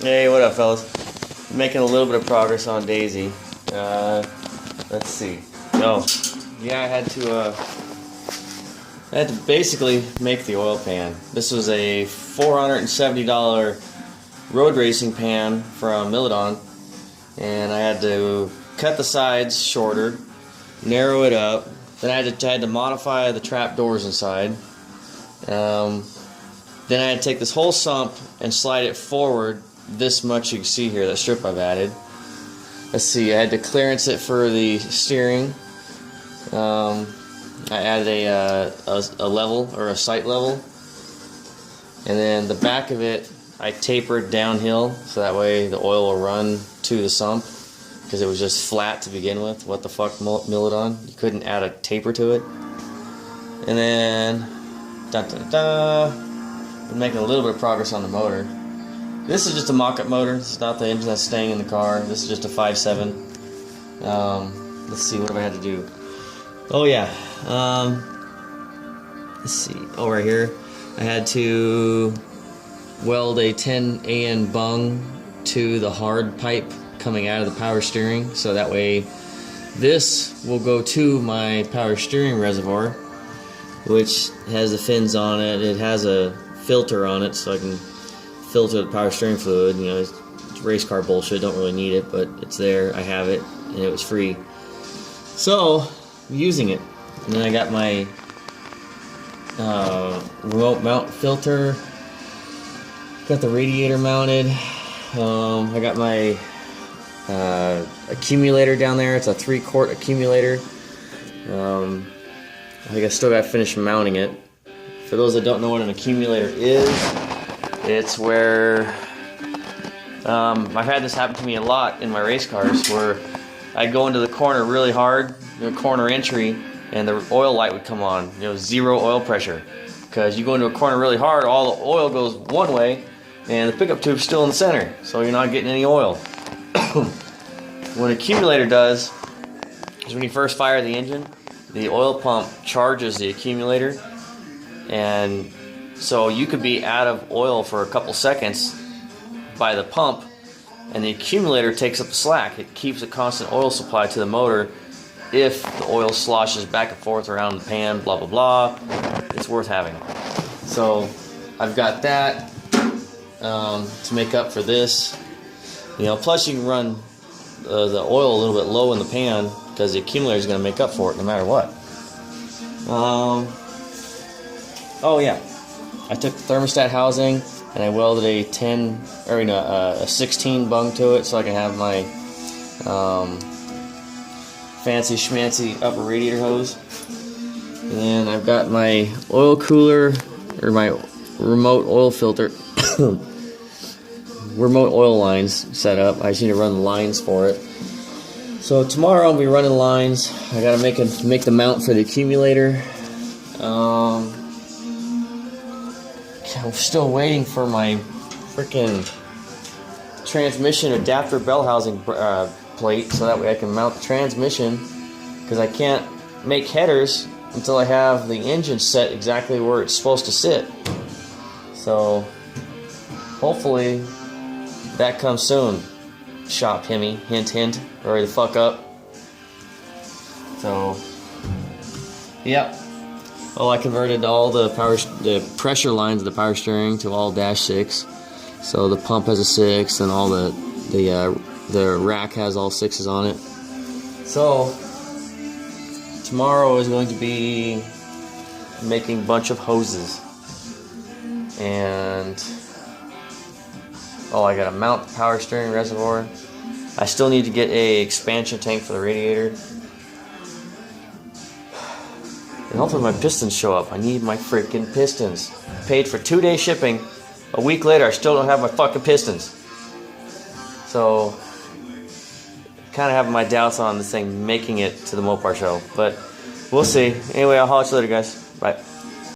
Hey, what up, fellas? Making a little bit of progress on Daisy. Let's see. Oh, yeah, I had to basically make the oil pan. This was a $470 road racing pan from Milidon, and I had to cut the sides shorter, narrow it up. Then I had to modify the trap doors inside. Then I had to take this whole sump and slide it forward this much. You can see here that strip I've added. Let's see, I had to clearance it for the steering. I added a level, or a sight level, and then the back of it I tapered downhill so that way the oil will run to the sump, because it was just flat to begin with. What the fuck, Milidon? You couldn't add a taper to it. And then I'm making a little bit of progress on the motor. This is just a mock-up motor. This is not the engine that's staying in the car. This is just a 5.7. Let's see, what have I had to do? Oh yeah. Let's see. Oh, right here. I had to weld a 10 AN bung to the hard pipe coming out of the power steering, so that way this will go to my power steering reservoir, which has the fins on it. It has a filter on it, so I can filter the power steering fluid. You know, it's race car bullshit, don't really need it, but it's there, I have it, and it was free. So, I'm using it. And then I got my remote mount filter, got the radiator mounted, I got my accumulator down there. It's a 3-quart accumulator. I think I still got to finish mounting it. For those that don't know what an accumulator is, it's where I've had this happen to me a lot in my race cars, where I'd go into the corner really hard, the corner entry, and the oil light would come on. You know, 0 oil pressure, because you go into a corner really hard, all the oil goes one way, and the pickup tube's still in the center, so you're not getting any oil. What an accumulator does is when you first fire the engine, the oil pump charges the accumulator, and so you could be out of oil for a couple seconds by the pump, and the accumulator takes up the slack. It keeps a constant oil supply to the motor. If the oil sloshes back and forth around the pan, blah blah blah, it's worth having. So I've got that to make up for this. You know, plus you can run the oil a little bit low in the pan, because the accumulator is going to make up for it no matter what. Oh yeah, I took the thermostat housing and I welded a 16 bung to it, so I can have my fancy schmancy upper radiator hose. And then I've got my oil cooler, or my remote oil filter, remote oil lines set up. I just need to run the lines for it. So tomorrow I'll be running lines. I gotta make the mount for the accumulator. I'm still waiting for my freaking transmission adapter bell housing plate, so that way I can mount the transmission, because I can't make headers until I have the engine set exactly where it's supposed to sit. So hopefully that comes soon. Shop Hemi, hint hint, hurry the fuck up. So yep. Oh, I converted all the pressure lines of the power steering to all -6. So the pump has a 6, and all the rack has all 6s on it. So tomorrow is going to be making a bunch of hoses, and I gotta mount the power steering reservoir. I still need to get a expansion tank for the radiator. And hopefully my pistons show up. I need my freaking pistons. Paid for 2-day shipping. A week later, I still don't have my fucking pistons. So, kind of having my doubts on this thing making it to the Mopar show. But we'll see. Anyway, I'll holler at you later, guys. Bye.